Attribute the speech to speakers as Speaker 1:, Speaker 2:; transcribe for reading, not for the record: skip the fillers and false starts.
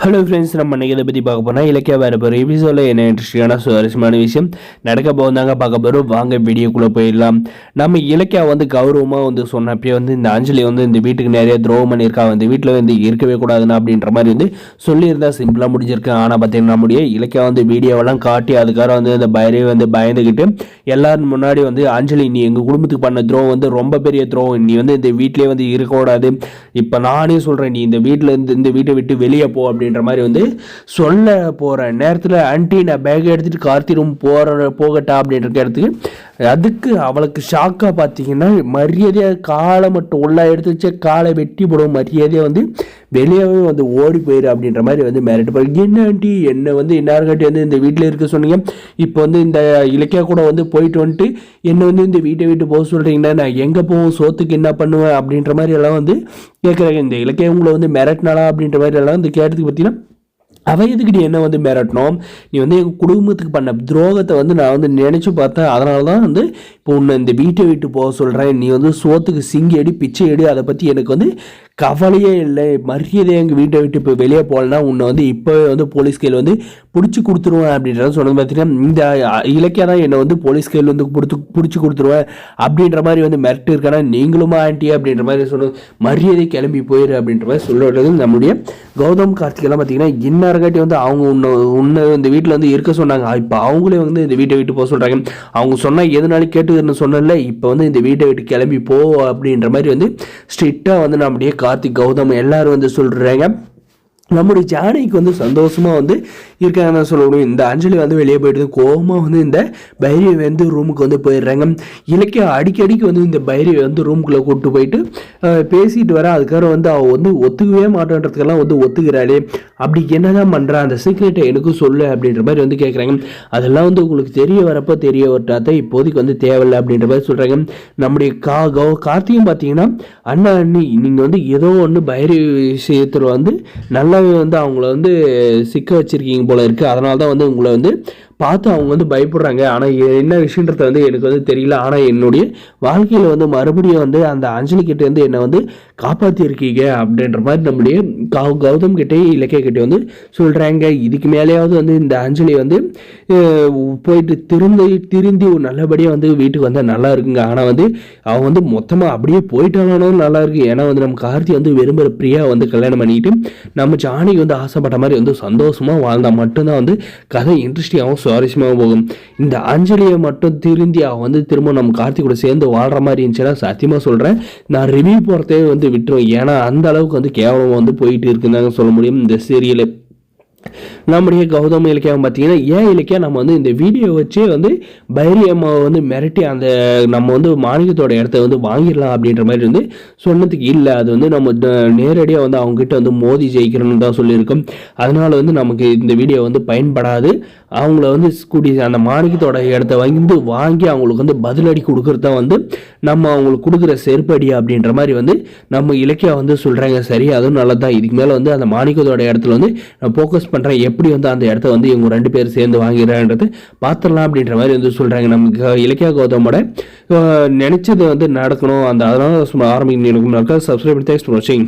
Speaker 1: Hello friends, நம்ம இன்றைக்கி இதை பற்றி பார்க்க போனால் இலக்கிய வேறு போகிற எபிசோடில் என்ன இன்ட்ரெஸ்டிங்கான சுவாரஸ்யமான விஷயம் நடக்க போதாங்க பார்க்க போகிறோம். வாங்க வீடியோக்குள்ளே போயிடலாம். நம்ம இலக்கியா கௌரவமாக சொன்னப்பே இந்த அஞ்சலி இந்த வீட்டுக்கு நிறைய துரோகம் பண்ணியிருக்கா, வீட்டில் இருக்கவே கூடாதுன்னு அப்படின்ற மாதிரி சொல்லியிருந்தா சிம்பிளாக முடிஞ்சிருக்கு. ஆனால் பார்த்தீங்கன்னா நம்முடைய இலக்கியா வீடியோவெல்லாம் காட்டி அதுக்காக இந்த பைரவி பயந்துக்கிட்டு எல்லாரும் முன்னாடி அஞ்சலி, நீ எங்கள் குடும்பத்துக்கு பண்ண துரோகம் ரொம்ப பெரிய துரோகம், நீ இந்த வீட்டிலே இருக்கக்கூடாது, இப்போ நானே சொல்கிறேன், நீ இந்த வீட்டில் இந்த வீட்டை விட்டு வெளியே போ அப்படின்ற மாதிரி சொல்ல போற நேரத்தில் ஆன்டி நான் பேக் எடுத்துட்டு கார்த்தி ரூம் போகட்டா அப்படின்ற இடத்துக்கு அதுக்கு அவளுக்கு ஷாக்காக பார்த்தீங்கன்னா மரியாதையாக காலை மட்டும் உள்ளா எடுத்து வச்ச காலை வெட்டி போடும், மரியாதையாக வெளியவே ஓடி போயிரு அப்படின்ற மாதிரி மிரட்டு போய், என்ன ஆண்டி என்ன இன்னார்காட்டி இந்த வீட்டில் இருக்க சொன்னீங்க, இப்போ இந்த இலக்கியா கூட போயிட்டு வந்துட்டு என்ன இந்த வீட்டை விட்டு போக சொல்கிறீங்கன்னா நான் எங்கே போவோம், சோத்துக்கு என்ன பண்ணுவேன் அப்படின்ற மாதிரி எல்லாம் கேட்குறாங்க. இந்த இலக்கியா உங்களை மிரட்டினாலா அப்படின்ற மாதிரி எல்லாம் கேட்டதுக்கு பார்த்தீங்கன்னா அவ எதுக்கிட்ட என்ன மிரட்டணும், நீ எங்கள் குடும்பத்துக்கு பண்ண துரோகத்தை நான் நினச்சி பார்த்தேன், அதனால தான் இப்போ உன்னை இந்த வீட்டை விட்டு போக சொல்கிறேன், நீ சோத்துக்கு சிங்கி அடி பிச்சை எடு, அதை பற்றி எனக்கு கவலையே இல்லை, மரியாதை எங்கள் வீட்டை விட்டு இப்போ வெளியே போகலன்னா உன்னை இப்போவே போலீஸ் கையில் பிடிச்சி கொடுத்துருவேன் அப்படின்றத சொன்னது பார்த்தீங்கன்னா இந்த இலக்கியா தான் என்னை போலீஸ் கையில் பிடிச்சி கொடுத்துருவேன் அப்படின்ற மாதிரி மிரட்டு இருக்கானா, நீங்களுமா ஆண்டி அப்படின்ற மாதிரி சொன்னது, மரியாதை கிளம்பி போயிரு அப்படின்ற மாதிரி சொல்கிறது. நம்மளுடைய கௌதம் கார்த்திகெல்லாம் பார்த்தீங்கன்னா இன்னார்காட்டி அவங்க உன்னை இந்த வீட்டில் இருக்க சொன்னாங்க, இப்போ அவங்களே இந்த வீட்டை விட்டு போக சொல்கிறாங்க, அவங்க சொன்னால் எதுனாலும் கேட்டுக்கிறேன்னு சொன்னல, இப்போ இந்த வீட்டை விட்டு கிளம்பி போ அப்படின்ற மாதிரி ஸ்ட்ரிக்டாக நம்முடைய கார்த்திக் கௌதம் எல்லாரும் சொல்கிறாங்க. நம்முடைய ஜானகிக்கு சந்தோஷமாக இருக்காங்க சொல்ல முடியும். இந்த அஞ்சலி வெளியே போயிட்டு கோபமாக இந்த பைரவி ரூமுக்கு போயிடுறாங்க. இலக்கிய அடிக்கடிக்கு இந்த பைரவி ரூமுக்குள்ளே கூப்பிட்டு போயிட்டு பேசிட்டு வர, அதுக்காக அவள் ஒத்துக்கவே மாட்டேன்றதுக்கெல்லாம் ஒத்துக்கிறாளே, அப்படி என்னதான் பண்ணுறா, அந்த சீக்ரெட்டை எனக்கும் சொல்லு அப்படின்ற மாதிரி கேட்குறாங்க. அதெல்லாம் உங்களுக்கு தெரிய வரப்போ தெரிய வரட்டாத, இப்போதைக்கு தேவையில்லை அப்படின்ற மாதிரி சொல்கிறாங்க. நம்முடைய கார்த்தியும் பார்த்தீங்கன்னா அண்ணா அண்ணி நீங்கள் ஏதோ ஒன்று பைரவி விஷயத்தில் நல்லா அவங்கள சிக்க வச்சிருக்கீங்க போல இருக்கு, அதனால தான் உங்களை பார்த்து அவங்க பயப்படுறாங்க. ஆனால் என்ன விஷயன்றது எனக்கு தெரியல, ஆனால் என்னுடைய வாழ்க்கையில் மறுபடியும் அந்த அஞ்சலி கிட்டே என்னை காப்பாற்றிருக்கீங்க அப்படின்ற மாதிரி நம்முடைய கௌதம் கிட்டே இலக்கிய கிட்டே சொல்கிறாங்க. இதுக்கு மேலேயாவது இந்த அஞ்சலி போயிட்டு திருந்தி நல்லபடியாக வீட்டுக்கு நல்லா இருக்குங்க. ஆனால் அவன் மொத்தமாக அப்படியே போயிட்டாலும் நல்லா இருக்கு. ஏன்னா நம்ம கார்த்தி விரும்புகிற பிரியா கல்யாணம் பண்ணிட்டு நம்ம ஜானகி ஆசைப்பட்ட மாதிரி சந்தோஷமாக வாழ்ந்தால் மட்டும்தான் கதை இன்ட்ரெஸ்டிங்காகவும் சுவாரஸ்யமாக போகும். இந்த அஞ்சலியை மட்டும் திருந்தி அவன் திரும்ப நம்ம கார்த்தி கூட சேர்ந்து வாழ்கிற மாதிரி இருந்துச்சுன்னா சத்தியமாக சொல்கிறேன், நான் ரிவ்யூ போகிறதே விட்டுருவேன். ஏன்னா அந்த அளவுக்கு கேவலமாக போயிட்டு இருக்குன்னு சொல்ல முடியும் இந்த சீரியலை. நம்முடைய கௌதம் இலக்கியா பார்த்தீங்கன்னா ஏன் இலக்கியா நம்ம இந்த வீடியோ வச்சே பைரி அம்மாவை மிரட்டி அந்த நம்ம மாணிக்கத்தோட இடத்த வாங்கிடலாம் அப்படின்ற மாதிரி சொன்னதுக்கு இல்லை, அது நம்ம நேரடியாக அவங்ககிட்ட மோதி ஜெயிக்கிறோன்னு தான் சொல்லியிருக்கோம். அதனால நமக்கு இந்த வீடியோ பயன்படாது. அவங்கள கூடிய அந்த மாணிக்கத்தோட இடத்த வாங்கி அவங்களுக்கு பதிலடி கொடுக்கறது தான் நம்ம அவங்களுக்கு கொடுக்குற செருப்படி அப்படின்ற மாதிரி நம்ம இலக்கியா சொல்கிறாங்க. சரி, அதுவும் நல்லதான். இதுக்கு மேலே அந்த மாணிக்கத்தோட இடத்துல நான் ஃபோக்கஸ் பண்ணுறேன், எப்படி அந்த இடத்த இவங்க 2 பேர் சேர்ந்து வாங்கிறான்றது பார்த்துடலாம் அப்படின்ற மாதிரி சொல்கிறாங்க. நமக்கு இலக்கியா கௌதமோட நினைச்சது நடக்கணும். அதனால ஆரம்பிக்கணும். சப்ஸ்கிரைப் பண்ணி தேங்க்ஸ் ஃபார் வாட்சிங்.